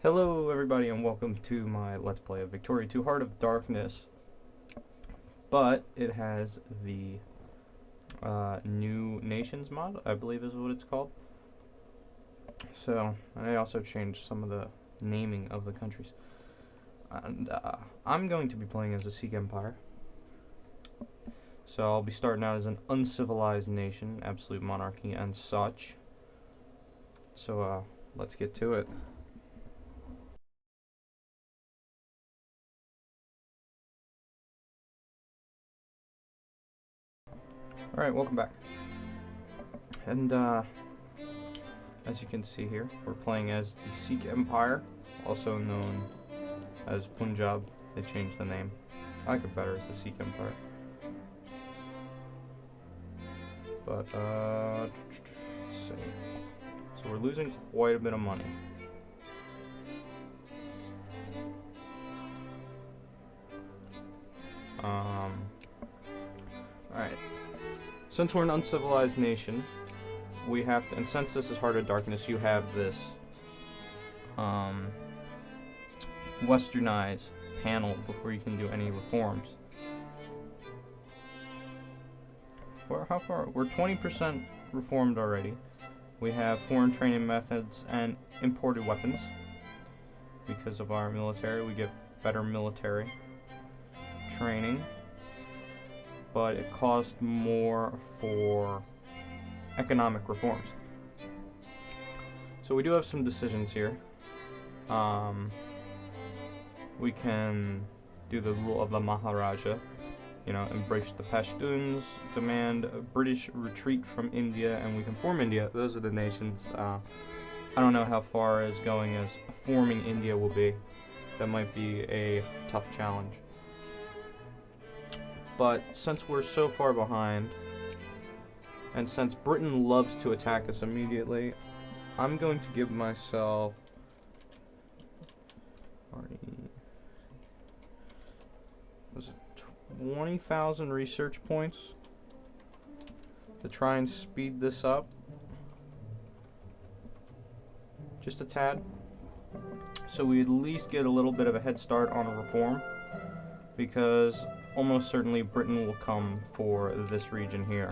Hello everybody and welcome to my Let's Play of Victoria 2 Heart of Darkness. But it has the new nations mod, I believe is what it's called. So, I also changed some of the naming of the countries. And I'm going to be playing as a Sikh Empire. So I'll be starting out as an uncivilized nation, absolute monarchy and such. So let's get to it. Alright, welcome back. And as you can see here, we're playing as the Sikh Empire, also known as Punjab. They changed the name. I like it better as the Sikh Empire. But let's see. So we're losing quite a bit of money. Alright. Since we're an uncivilized nation, we have to, and since this is Heart of Darkness, you have this westernized panel before you can do any reforms. How far? We're 20% reformed already. We have foreign training methods and imported weapons. Because of our military, we get better military training. But it costs more for economic reforms. So we do have some decisions here. We can do the rule of the Maharaja, embrace the Pashtuns, demand a British retreat from India, and we can form India. Those are the nations. I don't know how far as going as forming India will be. That might be a tough challenge. But since we're so far behind, and since Britain loves to attack us immediately, I'm going to give myself 20,000 research points to try and speed this up just a tad, so we at least get a little bit of a head start on a reform, because almost certainly Britain will come for this region here.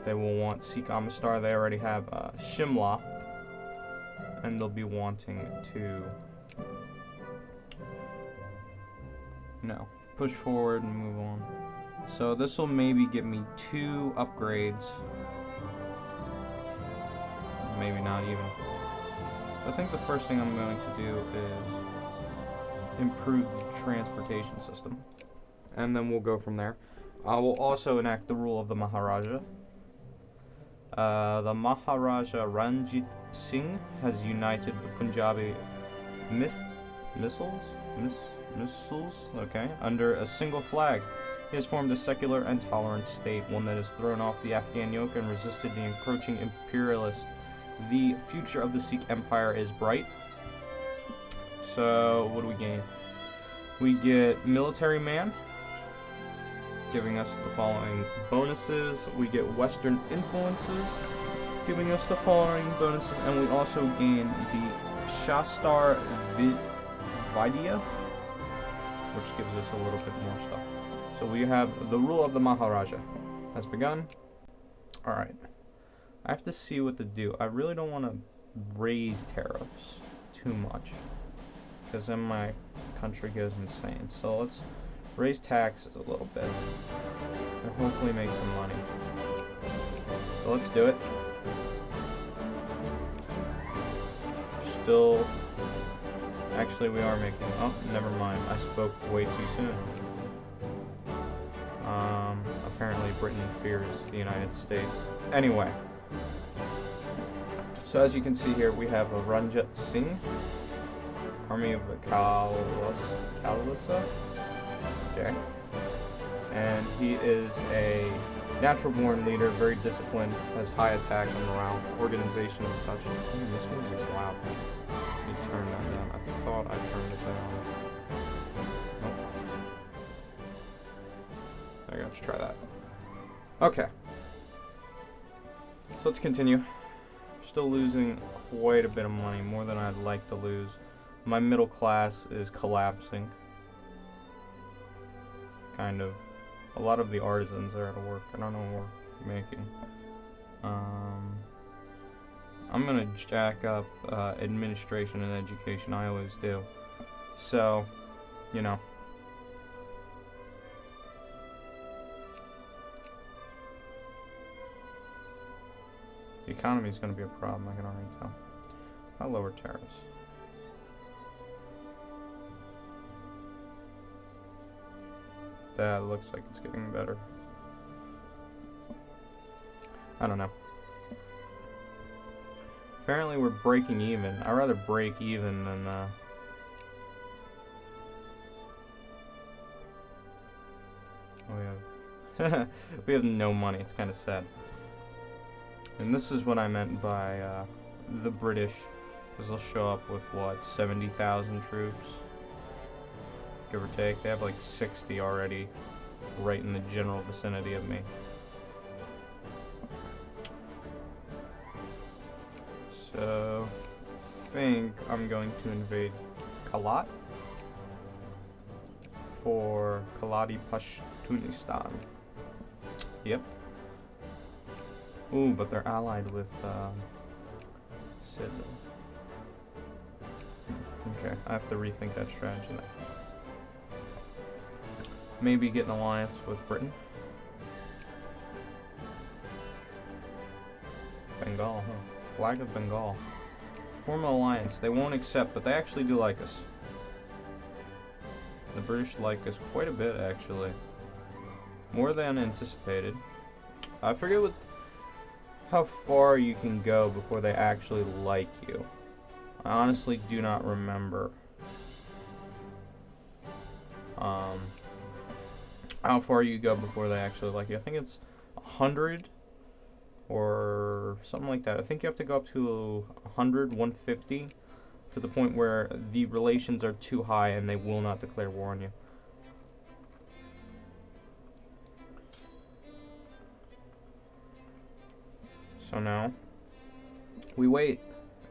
They will want Sikh Amistar. They already have Shimla, and they'll be wanting to push forward and move on. So this will maybe give me 2 upgrades, maybe not even. So I think the first thing I'm going to do is improve the transportation system, and then we'll go from there. I will also enact the rule of the Maharaja. The Maharaja Ranjit Singh has united the Punjabi missiles, under a single flag. He has formed a secular and tolerant state, one that has thrown off the Afghan yoke and resisted the encroaching imperialists. The future of the Sikh Empire is bright. So, what do we gain? We get military man, giving us the following bonuses. We get Western influences, giving us the following bonuses, and we also gain the Shastar Vidya, which gives us a little bit more stuff. So we have the rule of the Maharaja has begun. Alright. I have to see what to do. I really don't want to raise tariffs too much, because then my country goes insane. So let's raise taxes a little bit and hopefully make some money. So let's do it. Still, actually we are making, oh, never mind. I spoke way too soon. Apparently Britain fears the United States. Anyway. So as you can see here, we have a Ranjit Singh, army of the Khalsa. Okay. And he is a natural-born leader, very disciplined, has high attack and morale, organization and such. This music's loud. Let me turn that down. I thought I turned it down. Nope. There you go. Let's try that. Okay. So let's continue. Still losing quite a bit of money, more than I'd like to lose. My middle class is collapsing. Kind of. A lot of the artisans are out of work. I don't know what we're making. I'm gonna jack up administration and education. I always do. So, you know. The economy is gonna be a problem, I can already tell. If I lower tariffs. That looks like it's getting better. I don't know. Apparently we're breaking even. I'd rather break even than we have no money. It's kind of sad. And this is what I meant by the British, because they'll show up with what, 70,000 troops, give or take. They have like 60 already, right in the general vicinity of me. So, I think I'm going to invade Kalat for Kaladi Pashtunistan. Yep. Ooh, but they're allied with Sid. Okay, I have to rethink that strategy now. Maybe get an alliance with Britain. Bengal, huh? Flag of Bengal. Form an alliance. They won't accept, but they actually do like us. The British like us quite a bit, actually. More than anticipated. I forget how far you can go before they actually like you. I honestly do not remember. How far you go before they actually like you. I think it's 100 or something like that. I think you have to go up to 100, 150 to the point where the relations are too high and they will not declare war on you. So now we wait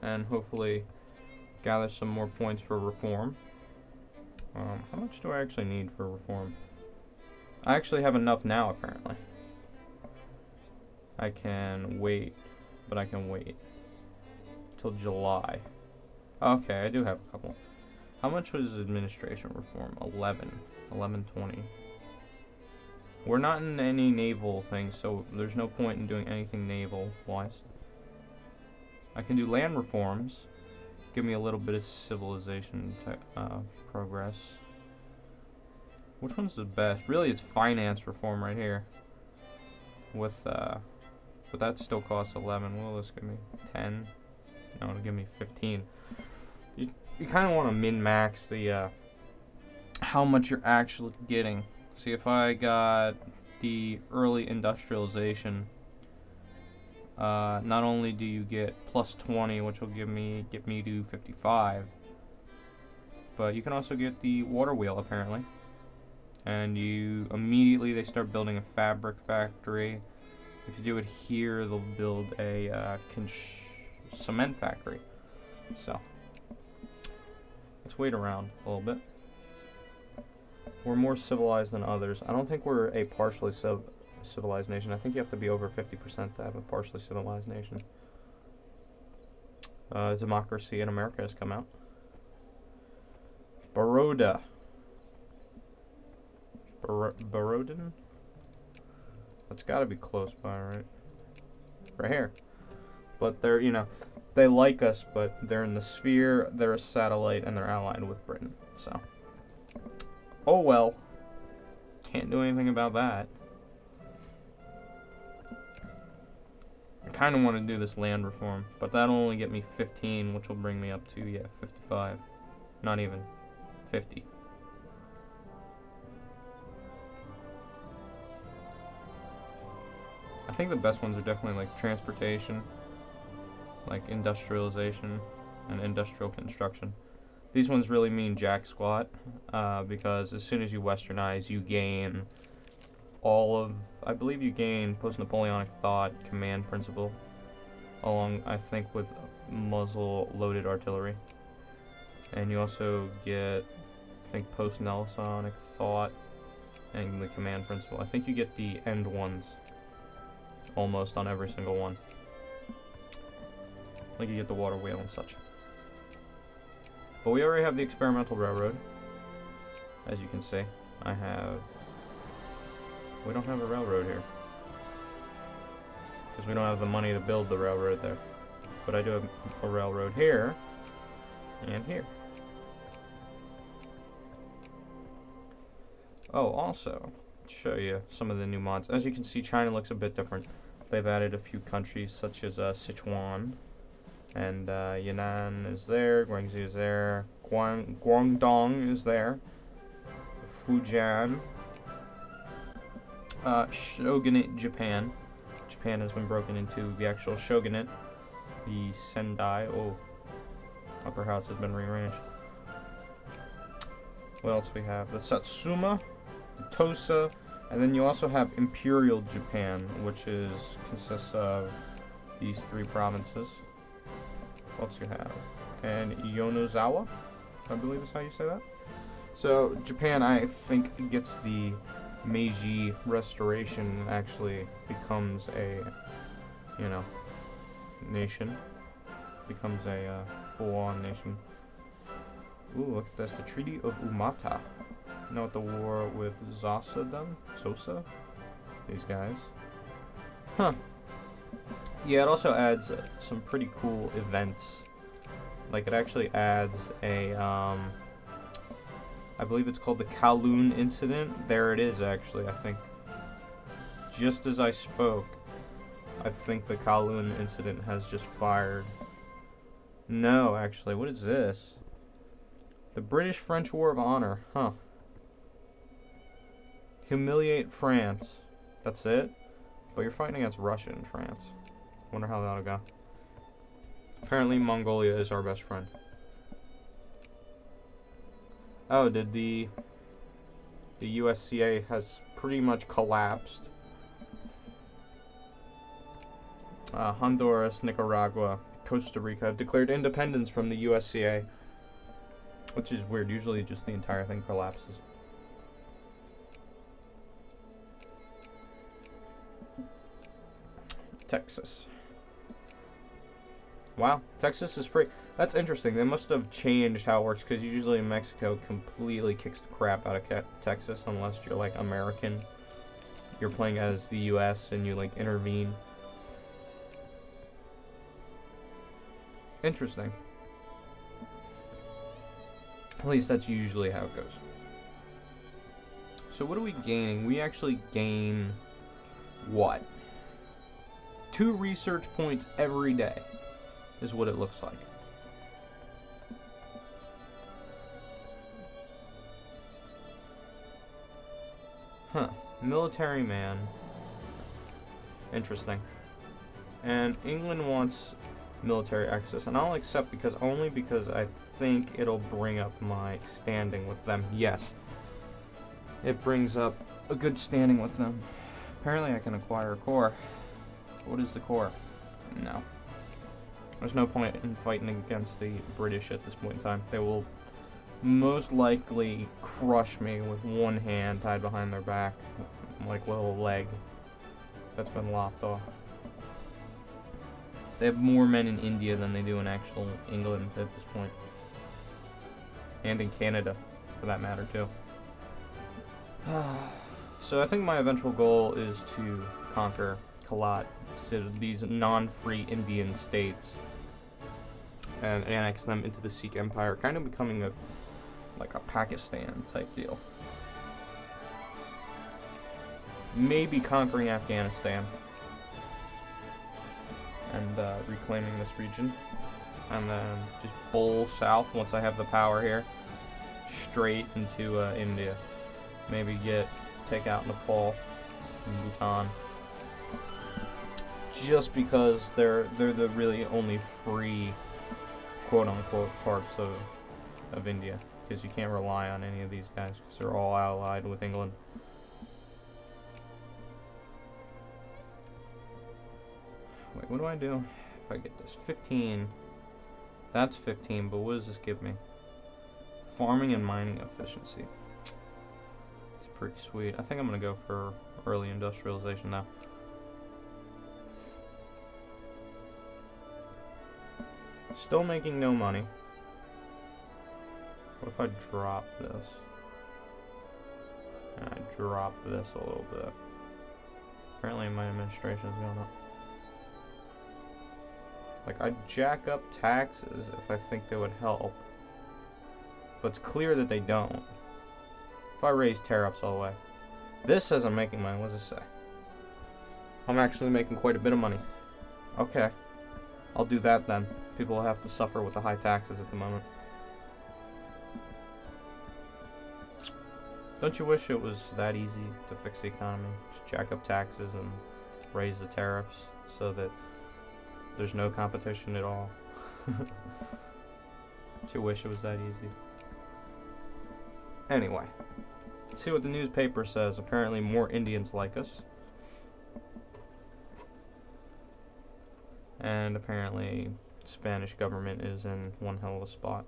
and hopefully gather some more points for reform. How much do I actually need for reform? I actually have enough now, apparently. I can wait, but I can wait till July. Okay, I do have a couple. How much was administration reform? 1120. We're not in any naval things, so there's no point in doing anything naval-wise. I can do land reforms. Give me a little bit of civilization progress. Which one's the best? Really, it's finance reform right here. But that still costs 11. Will this give me 10? No, it'll give me 15. You kind of want to min-max the how much you're actually getting. See, if I got the early industrialization, not only do you get plus 20, which will get me to 55, but you can also get the water wheel apparently. And they start building a fabric factory. If you do it here, they'll build a cement factory. So let's wait around a little bit. We're more civilized than others. I don't think we're a partially civilized nation. I think you have to be over 50% to have a partially civilized nation. Democracy in America has come out. Baroda. Barodin? That's got to be close by, right? Right here. But they're, they like us, but they're in the sphere, they're a satellite, and they're allied with Britain. So, oh well. Can't do anything about that. I kind of want to do this land reform, but that'll only get me 15, which will bring me up to, 55. Not even 50. I think the best ones are definitely like transportation, like industrialization, and industrial construction. These ones really mean jack squat, because as soon as you westernize, you gain I believe you gain post-Napoleonic thought, command principle, along, I think, with muzzle-loaded artillery. And you also get, I think, post-Nelsonic thought and the command principle. I think you get the end ones almost on every single one. Like you get the water wheel and such. But we already have the experimental railroad. As you can see, we don't have a railroad here. Because we don't have the money to build the railroad there. But I do have a railroad here. And here. Oh, also, to show you some of the new mods. As you can see, China looks a bit different. They've added a few countries, such as Sichuan. And Yunnan is there, Guangxi is there, Guangdong is there, Fujian, Shogunate Japan. Japan has been broken into the actual shogunate. The Sendai, upper house has been rearranged. What else we have? The Satsuma, the Tosa, and then you also have Imperial Japan, which consists of these 3 provinces. What else you have? And Yonezawa, I believe is how you say that. So Japan, I think, gets the Meiji Restoration and actually becomes a, nation. Becomes a full-on nation. Ooh, look at this. The Treaty of Umata. You know what the war with Sosa? These guys. Huh. Yeah, it also adds some pretty cool events. Like, it actually adds a, I believe it's called the Kowloon Incident. There it is, actually, I think. Just as I spoke, I think the Kowloon Incident has just fired. No, actually, what is this? The British-French War of Honor, huh. Humiliate France. That's it? But you're fighting against Russia and France. Wonder how that'll go. Apparently Mongolia is our best friend. Oh, did the USCA has pretty much collapsed. Honduras, Nicaragua, Costa Rica have declared independence from the USCA. Which is weird. Usually just the entire thing collapses. Texas. Wow, Texas is free. That's interesting. They must have changed how it works, because usually Mexico completely kicks the crap out of Texas unless you're like American. You're playing as the US and you like intervene. Interesting. At least that's usually how it goes. So what are we gaining? We actually gain what? 2 research points every day is what it looks like. Huh. Military man. Interesting. And England wants military access, and I'll accept only because I think it'll bring up my standing with them. Yes. It brings up a good standing with them. Apparently I can acquire a core. What is the core? No. There's no point in fighting against the British at this point in time. They will most likely crush me with one hand tied behind their back, like a little leg that's been lopped off. They have more men in India than they do in actual England at this point. And in Canada, for that matter, too. So I think my eventual goal is to conquer Kalat, so these non-free Indian states, and annex them into the Sikh Empire, kind of becoming a Pakistan type deal. Maybe conquering Afghanistan and reclaiming this region, and then just bowl south once I have the power here, straight into India. Maybe take out Nepal and Bhutan, just because they're the really only free, quote unquote, parts of India, because you can't rely on any of these guys because they're all allied with England. Wait, what do I do if I get this? 15. That's 15, but what does this give me? farming and mining efficiency. It's pretty sweet. I think I'm gonna go for early industrialization now. Still making no money. What if I drop this? And I drop this a little bit. Apparently my administration is going up. Like, I'd jack up taxes if I think they would help. But it's clear that they don't. If I raise tariffs all the way. This says I'm making money. What does it say? I'm actually making quite a bit of money. Okay. I'll do that then. People will have to suffer with the high taxes at the moment. Don't you wish it was that easy to fix the economy? Just jack up taxes and raise the tariffs so that there's no competition at all. Don't you wish it was that easy? Anyway, let's see what the newspaper says. Apparently more Indians like us. And apparently Spanish government is in one hell of a spot.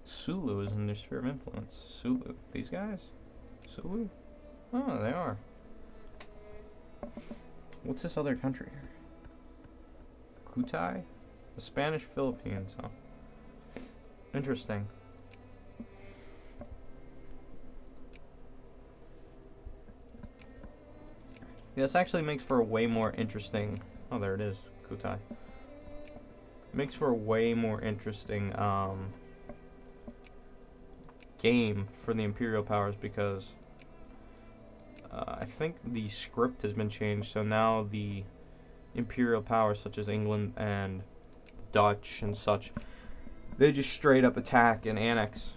Sulu is in their sphere of influence. Sulu. These guys? Sulu? Oh, they are. What's this other country? Kutai? The Spanish Philippines, huh? Interesting. Yeah, this actually makes for a way more interesting... Oh, there it is. Kutai. Makes for a way more interesting, game for the Imperial powers because I think the script has been changed, so now the Imperial powers such as England and Dutch and such, they just straight up attack and annex.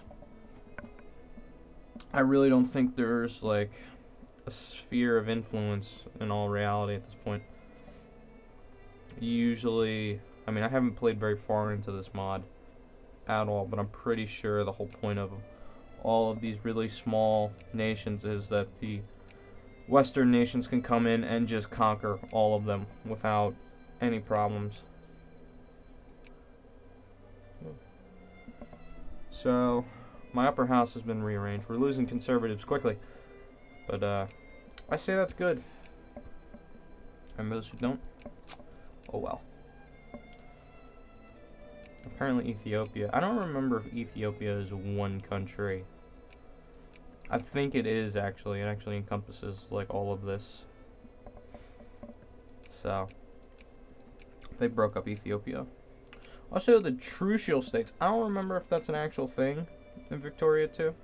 I really don't think there's like a sphere of influence in all reality at this point. Usually, I mean, I haven't played very far into this mod at all, but I'm pretty sure the whole point of all of these really small nations is that the Western nations can come in and just conquer all of them without any problems. So, my upper house has been rearranged. We're losing conservatives quickly, but I say that's good. And those who don't, oh well. Apparently Ethiopia. I don't remember if Ethiopia is one country. I think it is actually. It actually encompasses like all of this. So they broke up Ethiopia. Also the Trucial states. I don't remember if that's an actual thing in Victoria too.